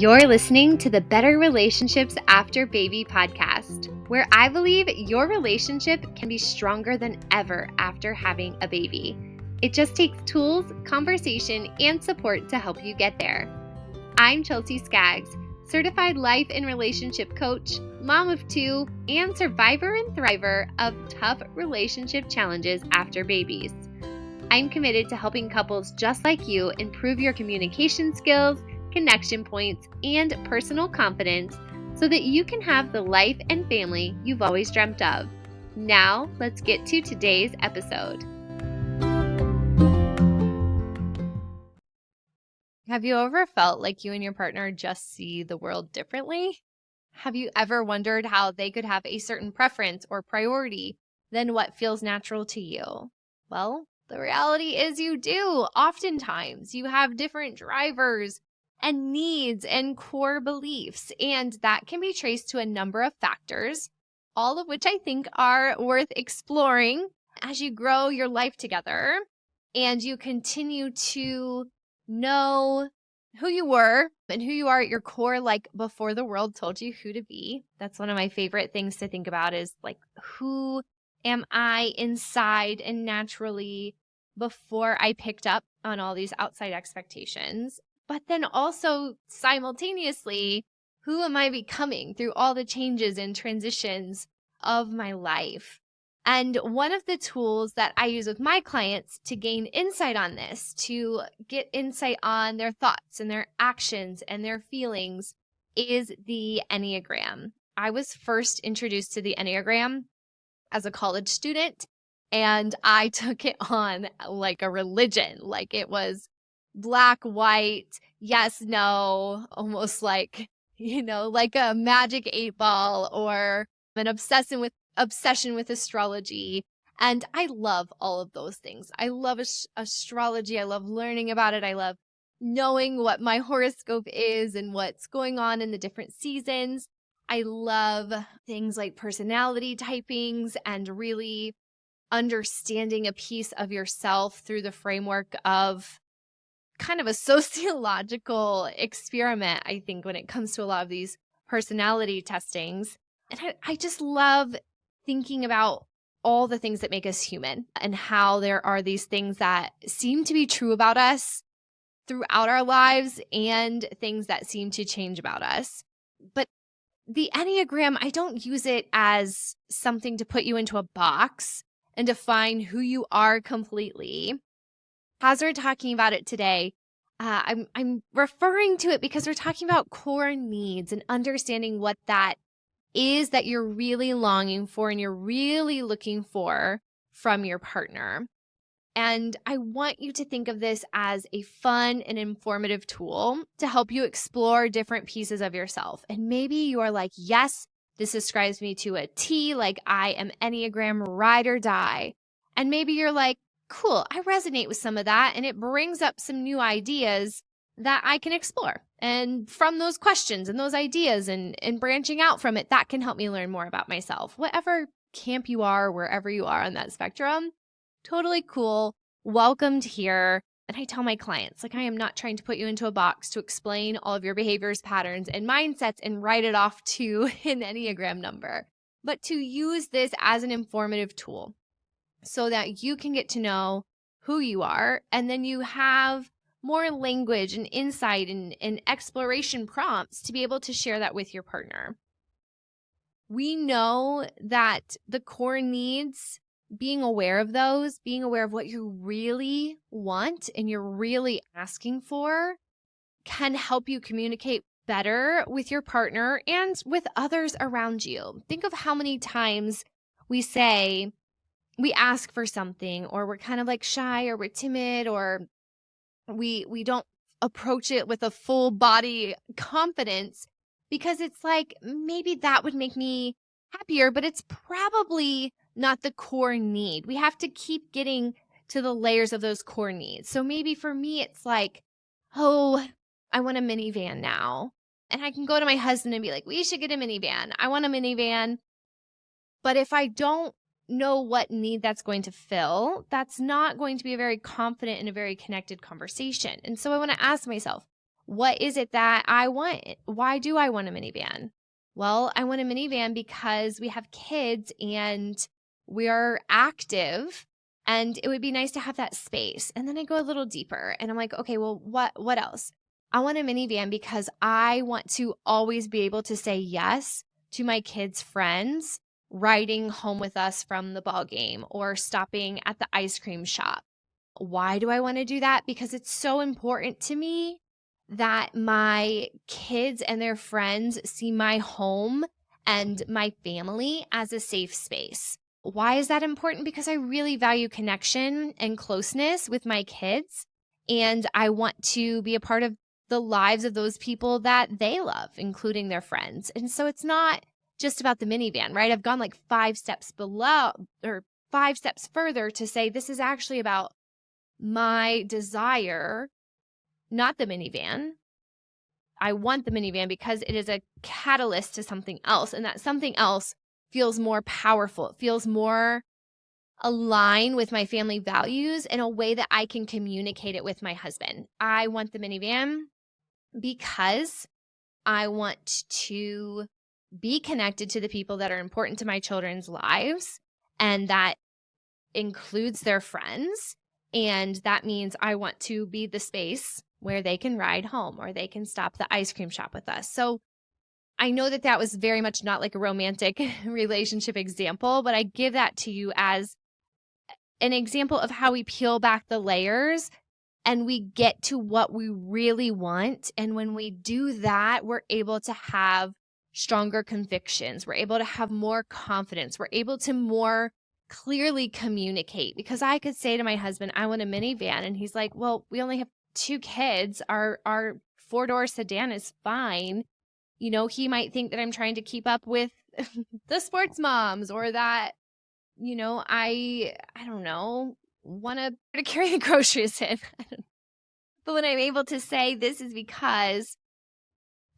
You're listening to the Better Relationships After Baby podcast, where I believe your relationship can be stronger than ever after having a baby. It just takes tools, conversation, and support to help you get there. I'm Chelsea Skaggs, certified life and relationship coach, mom of two, and survivor and thriver of tough relationship challenges after babies. I'm committed to helping couples just like you improve your communication skills, connection points, and personal confidence so that you can have the life and family you've always dreamt of. Now, let's get to today's episode. Have you ever felt like you and your partner just see the world differently? Have you ever wondered how they could have a certain preference or priority than what feels natural to you? Well, the reality is you do. Oftentimes, you have different drivers and needs and core beliefs, and that can be traced to a number of factors, all of which I think are worth exploring as you grow your life together and you continue to know who you were and who you are at your core, like before the world told you who to be. That's one of my favorite things to think about is like, who am I inside and naturally before I picked up on all these outside expectations? But then also simultaneously, who am I becoming through all the changes and transitions of my life? And one of the tools that I use with my clients to gain insight on this, to get insight on their thoughts and their actions and their feelings, is the Enneagram. I was first introduced to the Enneagram as a college student, and I took it on like a religion, like it was black, white, yes, no, almost like, like a magic 8-ball or an obsession with astrology. And I love all of those things. I love astrology. I love learning about it. I love knowing what my horoscope is and what's going on in the different seasons. I love things like personality typings and really understanding a piece of yourself through the framework of kind of a sociological experiment, I think, when it comes to a lot of these personality testings. And I just love thinking about all the things that make us human and how there are these things that seem to be true about us throughout our lives and things that seem to change about us. But the Enneagram, I don't use it as something to put you into a box and define who you are completely. As we're talking about it today, I'm referring to it because we're talking about core needs and understanding what that is that you're really longing for and you're really looking for from your partner. And I want you to think of this as a fun and informative tool to help you explore different pieces of yourself. And maybe you are like, yes, this describes me to a T, like I am Enneagram ride or die. And maybe you're like, cool, I resonate with some of that, and it brings up some new ideas that I can explore. And from those questions and those ideas and branching out from it, that can help me learn more about myself. Whatever camp you are, wherever you are on that spectrum, totally cool. Welcomed here. And I tell my clients, like, I am not trying to put you into a box to explain all of your behaviors, patterns, and mindsets and write it off to an Enneagram number, but to use this as an informative tool so that you can get to know who you are, and then you have more language and insight and exploration prompts to be able to share that with your partner. We know that the core needs, being aware of those, being aware of what you really want and you're really asking for, can help you communicate better with your partner and with others around you. Think of how many times we ask for something, or we're kind of like shy, or we're timid, or we don't approach it with a full body confidence because it's like, maybe that would make me happier, but it's probably not the core need. We have to keep getting to the layers of those core needs. So maybe for me, it's like, oh, I want a minivan now. And I can go to my husband and be like, we should get a minivan. I want a minivan. But if I don't know what need that's going to fill, that's not going to be a very confident and a very connected conversation. And so I want to ask myself, What is it that I want? Why do I want a minivan? Well, I want a minivan because we have kids and we are active, and it would be nice to have that space. And then I go a little deeper and I'm like, okay, well, what else? I want a minivan because I want to always be able to say yes to my kids' friends riding home with us from the ball game or stopping at the ice cream shop. Why do I want to do that? Because it's so important to me that my kids and their friends see my home and my family as a safe space. Why is that important? Because I really value connection and closeness with my kids, and I want to be a part of the lives of those people that they love, including their friends. And so it's not just about the minivan, right? I've gone like 5 steps below or 5 steps further to say this is actually about my desire, not the minivan. I want the minivan because it is a catalyst to something else, and that something else feels more powerful. It feels more aligned with my family values in a way that I can communicate it with my husband. I want the minivan because I want to be connected to the people that are important to my children's lives, and that includes their friends. And that means I want to be the space where they can ride home or they can stop at the ice cream shop with us. So I know that that was very much not like a romantic relationship example, but I give that to you as an example of how we peel back the layers and we get to what we really want. And when we do that, we're able to have stronger convictions. We're able to have more confidence. We're able to more clearly communicate, because I could say to my husband, I want a minivan. And he's like, well, we only have 2 kids. Our 4-door sedan is fine. You know, he might think that I'm trying to keep up with the sports moms, or that, you know, I don't know, want to carry the groceries in. But when I'm able to say this is because,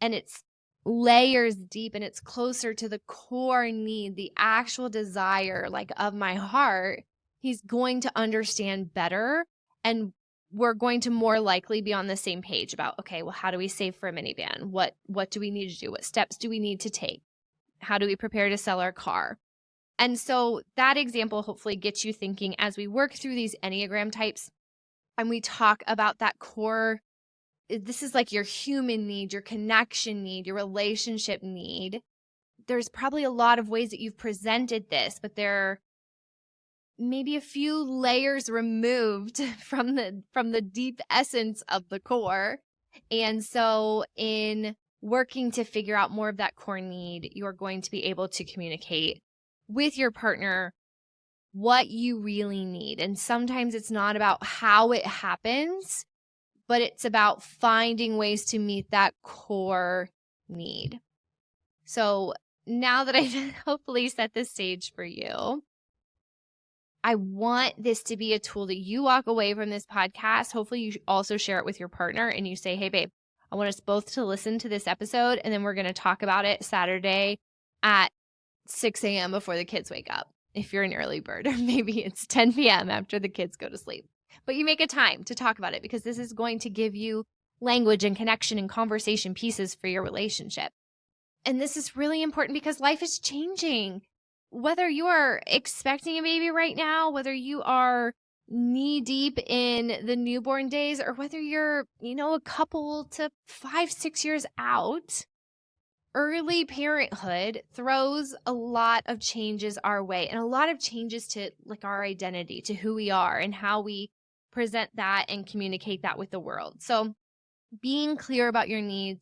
and it's layers deep and it's closer to the core need, the actual desire like of my heart, he's going to understand better, and we're going to more likely be on the same page about, okay, well, how do we save for a minivan? What do we need to do? What steps do we need to take? How do we prepare to sell our car? And so that example hopefully gets you thinking as we work through these Enneagram types and we talk about that core. This is like your human need, your connection need, your relationship need. There's probably a lot of ways that you've presented this, but there maybe a few layers removed from the deep essence of the core. And so in working to figure out more of that core need, you're going to be able to communicate with your partner what you really need. And sometimes it's not about how it happens, but it's about finding ways to meet that core need. So now that I've hopefully set the stage for you, I want this to be a tool that you walk away from this podcast. Hopefully you also share it with your partner and you say, hey, babe, I want us both to listen to this episode, and then we're going to talk about it Saturday at 6 a.m. before the kids wake up. If you're an early bird, or maybe it's 10 p.m. after the kids go to sleep. But you make a time to talk about it, because this is going to give you language and connection and conversation pieces for your relationship. And this is really important because life is changing. Whether you are expecting a baby right now, whether you are knee deep in the newborn days, or whether you're, a couple to 5-6 years out, early parenthood throws a lot of changes our way, and a lot of changes to like our identity, to who we are and how we present that and communicate that with the world. So being clear about your needs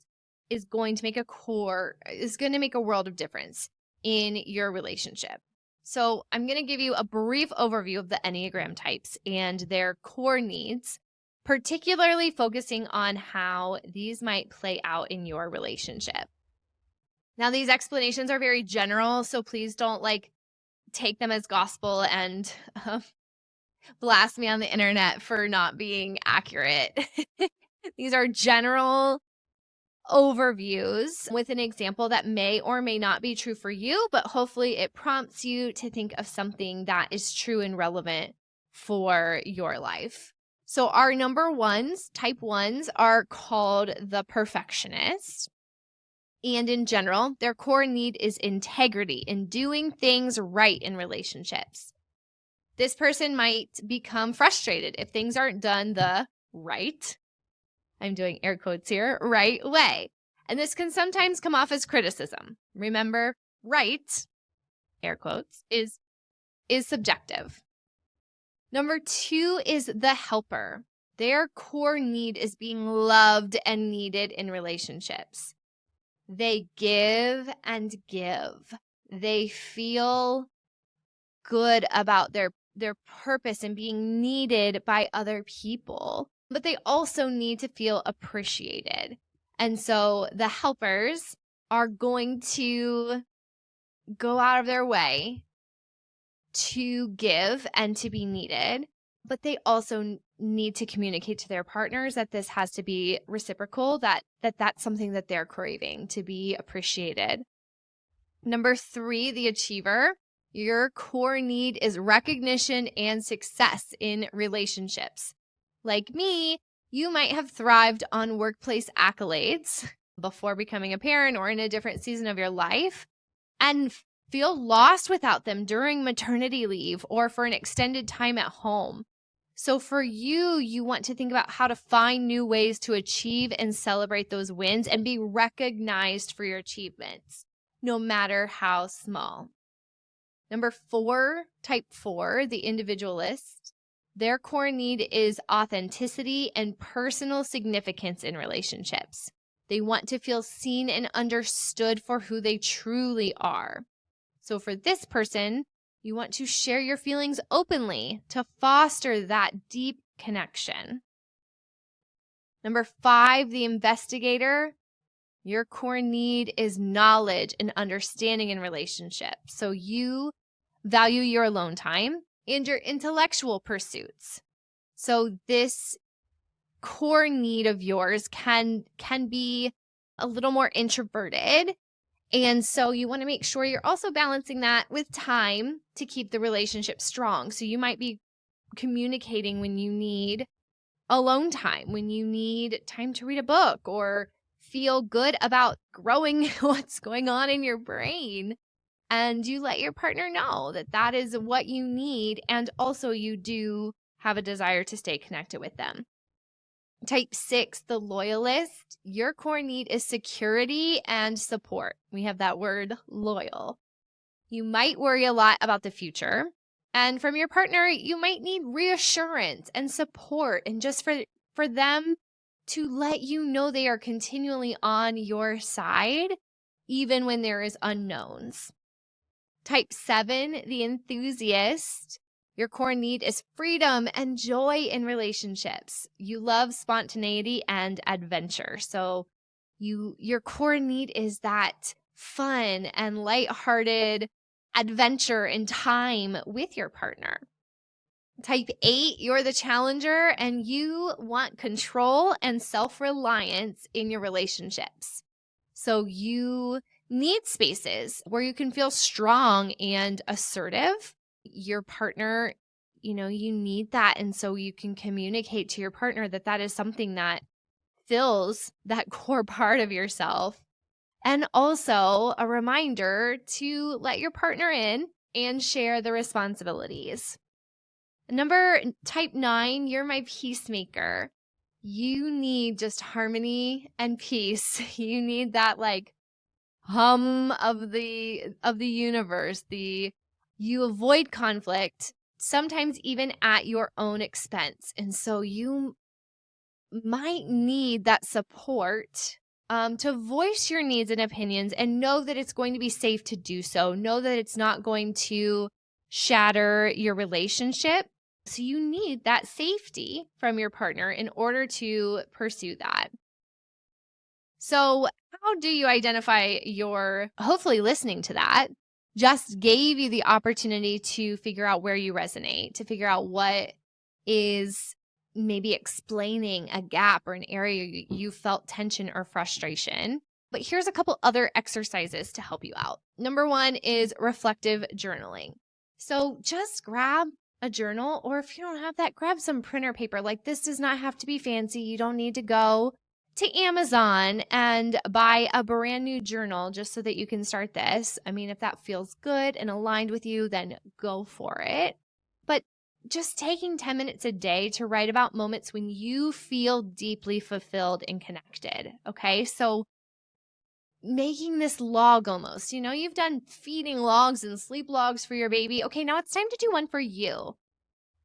is going to make a world of difference in your relationship. So I'm going to give you a brief overview of the Enneagram types and their core needs, particularly focusing on how these might play out in your relationship. Now, these explanations are very general, so please don't take them as gospel and blast me on the internet for not being accurate. These are general overviews with an example that may or may not be true for you, but hopefully it prompts you to think of something that is true and relevant for your life. So our number ones, type ones, are called the perfectionist. And in general, their core need is integrity in doing things right in relationships. This person might become frustrated if things aren't done the right, I'm doing air quotes here, right way. And this can sometimes come off as criticism. Remember, right, air quotes, is subjective. Number 2 is the helper. Their core need is being loved and needed in relationships. They give and give. They feel good about their purpose and being needed by other people, but they also need to feel appreciated. And so the helpers are going to go out of their way to give and to be needed, but they also need to communicate to their partners that this has to be reciprocal, that's something that they're craving, to be appreciated. Number 3, the achiever. Your core need is recognition and success in relationships. Like me, you might have thrived on workplace accolades before becoming a parent or in a different season of your life, and feel lost without them during maternity leave or for an extended time at home. So for you, you want to think about how to find new ways to achieve and celebrate those wins and be recognized for your achievements, no matter how small. Number 4, type 4, the individualist. Their core need is authenticity and personal significance in relationships. They want to feel seen and understood for who they truly are. So for this person, you want to share your feelings openly to foster that deep connection. Number 5, the investigator. Your core need is knowledge and understanding in relationships. So you value your alone time and your intellectual pursuits. So this core need of yours can be a little more introverted. And so you want to make sure you're also balancing that with time to keep the relationship strong. So you might be communicating when you need alone time, when you need time to read a book or feel good about growing what's going on in your brain. And you let your partner know that that is what you need. And also you do have a desire to stay connected with them. Type 6, the loyalist. Your core need is security and support. We have that word loyal. You might worry a lot about the future. And from your partner, you might need reassurance and support, and just for them to let you know they are continually on your side, even when there is unknowns. Type 7, the enthusiast. Your core need is freedom and joy in relationships. You love spontaneity and adventure. So your core need is that fun and lighthearted adventure and time with your partner. Type 8, you're the challenger and you want control and self-reliance in your relationships. So you need spaces where you can feel strong and assertive. Your partner, you need that. And so you can communicate to your partner that that is something that fills that core part of yourself. And also a reminder to let your partner in and share the responsibilities. Type 9, you're my peacemaker. You need just harmony and peace. You need that hum of the universe. You avoid conflict, sometimes even at your own expense. And so you might need that support to voice your needs and opinions and know that it's going to be safe to do so. Know that it's not going to shatter your relationship. So you need that safety from your partner in order to pursue that. So how do you identify hopefully listening to that just gave you the opportunity to figure out where you resonate, to figure out what is maybe explaining a gap or an area you felt tension or frustration. But here's a couple other exercises to help you out. Number 1 is reflective journaling. So just grab a journal, or if you don't have that, grab some printer paper. Like, this does not have to be fancy. You don't need to go to Amazon and buy a brand new journal just so that you can start this. I mean, if that feels good and aligned with you, then go for it. But just taking 10 minutes a day to write about moments when you feel deeply fulfilled and connected. Okay. So making this log almost, you've done feeding logs and sleep logs for your baby. Okay, now it's time to do one for you.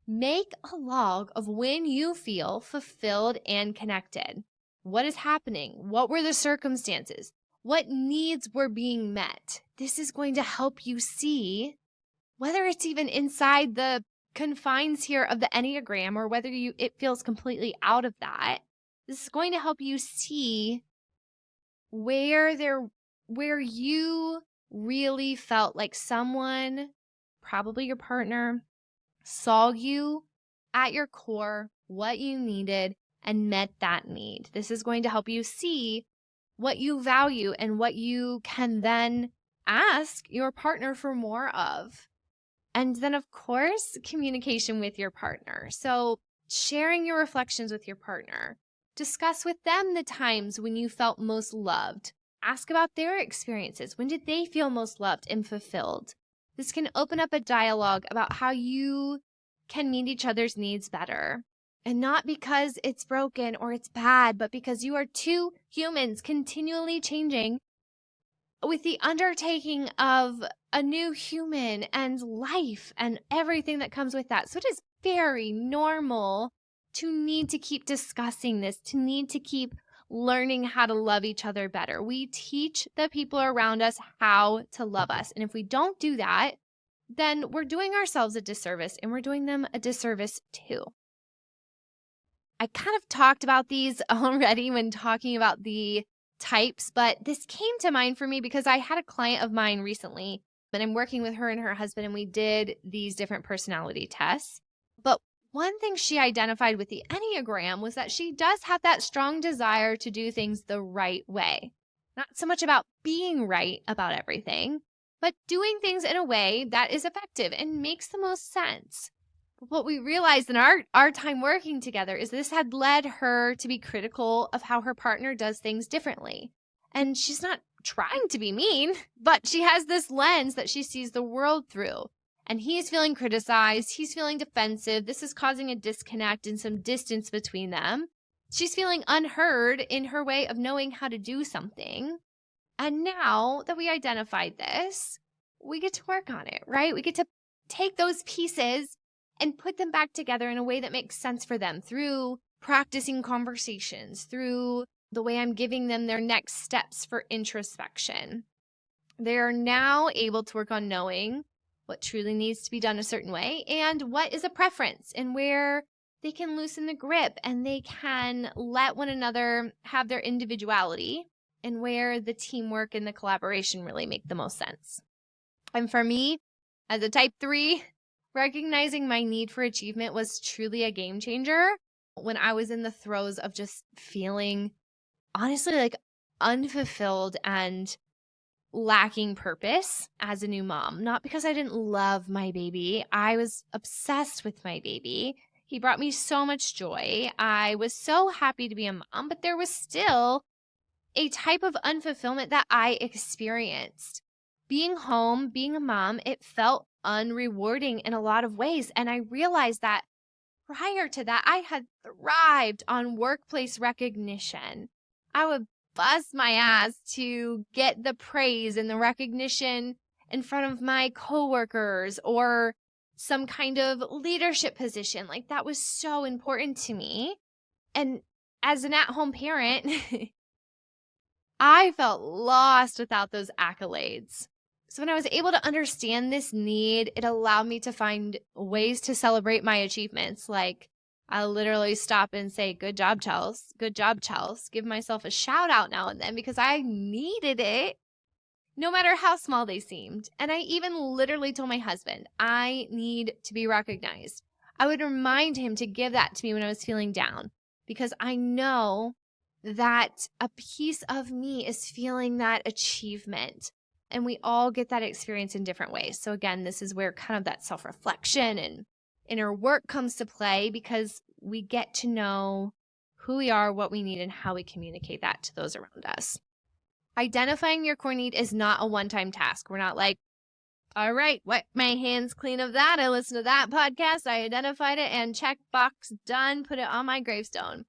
Make a log of when you feel fulfilled and connected. What is happening? What were the circumstances? What needs were being met? This is going to help you see whether it's even inside the confines here of the Enneagram or whether it feels completely out of that. This is going to help you see where you really felt like someone, probably your partner, saw you at your core, what you needed, and met that need. This is going to help you see what you value and what you can then ask your partner for more of. And then, of course, communication with your partner. So sharing your reflections with your partner. Discuss with them the times when you felt most loved. Ask about their experiences. When did they feel most loved and fulfilled? This can open up a dialogue about how you can meet each other's needs better. And not because it's broken or it's bad, but because you are two humans continually changing with the undertaking of a new human and life and everything that comes with that. So it is very normal to need to keep discussing this, to need to keep learning how to love each other better. We teach the people around us how to love us. And if we don't do that, then we're doing ourselves a disservice and we're doing them a disservice too. I kind of talked about these already when talking about the types, but this came to mind for me because I had a client of mine recently, and I'm working with her and her husband, and we did these different personality tests. But one thing she identified with the Enneagram was that she does have that strong desire to do things the right way. Not so much about being right about everything, but doing things in a way that is effective and makes the most sense. But what we realized in our time working together is this had led her to be critical of how her partner does things differently. And she's not trying to be mean, but she has this lens that she sees the world through. And he's feeling criticized. He's feeling defensive. This is causing a disconnect and some distance between them. She's feeling unheard in her way of knowing how to do something. And now that we identified this, we get to work on it, right? We get to take those pieces and put them back together in a way that makes sense for them through practicing conversations, through the way I'm giving them their next steps for introspection. They are now able to work on knowing what truly needs to be done a certain way and what is a preference and where they can loosen the grip and they can let one another have their individuality and where the teamwork and the collaboration really make the most sense. And for me, as a type 3, recognizing my need for achievement was truly a game changer when I was in the throes of just feeling honestly like unfulfilled and lacking purpose as a new mom. Not because I didn't love my baby. I was obsessed with my baby. He brought me so much joy. I was so happy to be a mom, but there was still a type of unfulfillment that I experienced. Being home, being a mom, it felt unrewarding in a lot of ways. And I realized that prior to that, I had thrived on workplace recognition. I would bust my ass to get the praise and the recognition in front of my coworkers or some kind of leadership position. Like, that was so important to me. And as an at-home parent, I felt lost without those accolades. So when I was able to understand this need, it allowed me to find ways to celebrate my achievements. Like, I'll literally stop and say, good job, Chels. Good job, Chels. Give myself a shout out now and then because I needed it, no matter how small they seemed. And I even literally told my husband, I need to be recognized. I would remind him to give that to me when I was feeling down because I know that a piece of me is feeling that achievement. And we all get that experience in different ways. So again, this is where kind of that self-reflection and inner work comes to play because we get to know who we are, what we need, and how we communicate that to those around us. Identifying your core need is not a one-time task. We're not like, all right, wipe my hands clean of that. I listened to that podcast. I identified it and check box done, put it on my gravestone.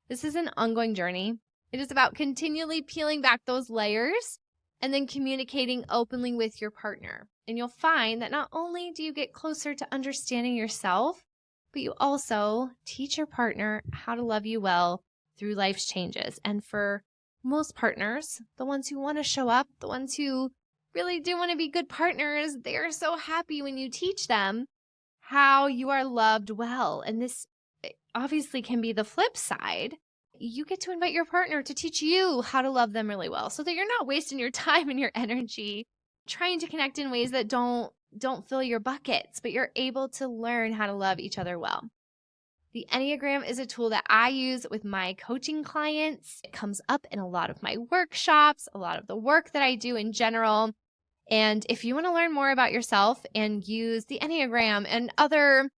This is an ongoing journey. It is about continually peeling back those layers and then communicating openly with your partner. And you'll find that not only do you get closer to understanding yourself, but you also teach your partner how to love you well through life's changes. And for most partners, the ones who want to show up, the ones who really do want to be good partners, they are so happy when you teach them how you are loved well. And this obviously can be the flip side. You get to invite your partner to teach you how to love them really well so that you're not wasting your time and your energy trying to connect in ways that don't fill your buckets, but you're able to learn how to love each other well. The Enneagram is a tool that I use with my coaching clients. It comes up in a lot of my workshops, a lot of the work that I do in general. And if you want to learn more about yourself and use the Enneagram and other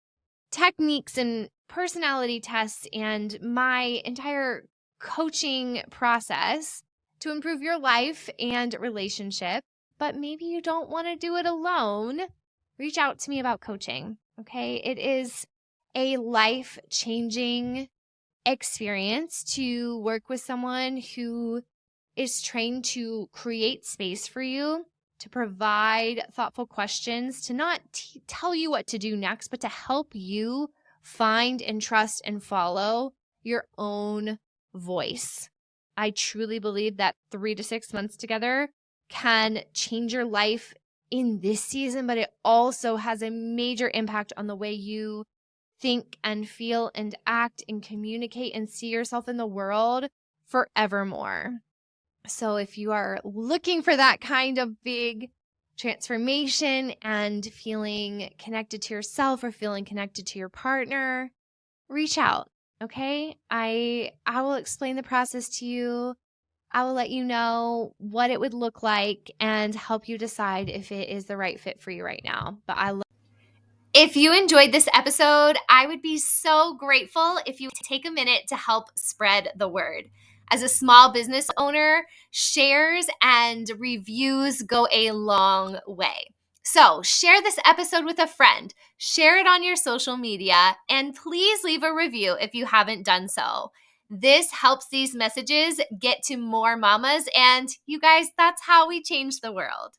techniques and personality tests and my entire coaching process to improve your life and relationship, but maybe you don't want to do it alone, reach out to me about coaching, okay? It is a life-changing experience to work with someone who is trained to create space for you, to provide thoughtful questions, to not tell you what to do next, but to help you find and trust and follow your own voice. I truly believe that 3 to 6 months together can change your life in this season, but it also has a major impact on the way you think and feel and act and communicate and see yourself in the world forevermore. So if you are looking for that kind of big transformation and feeling connected to yourself or feeling connected to your partner, reach out, okay? I will explain the process to you. I will let you know what it would look like and help you decide if it is the right fit for you right now. But if you enjoyed this episode, I would be so grateful if you take a minute to help spread the word. As a small business owner, shares and reviews go a long way. So share this episode with a friend, share it on your social media, and please leave a review if you haven't done so. This helps these messages get to more mamas, and you guys, that's how we change the world.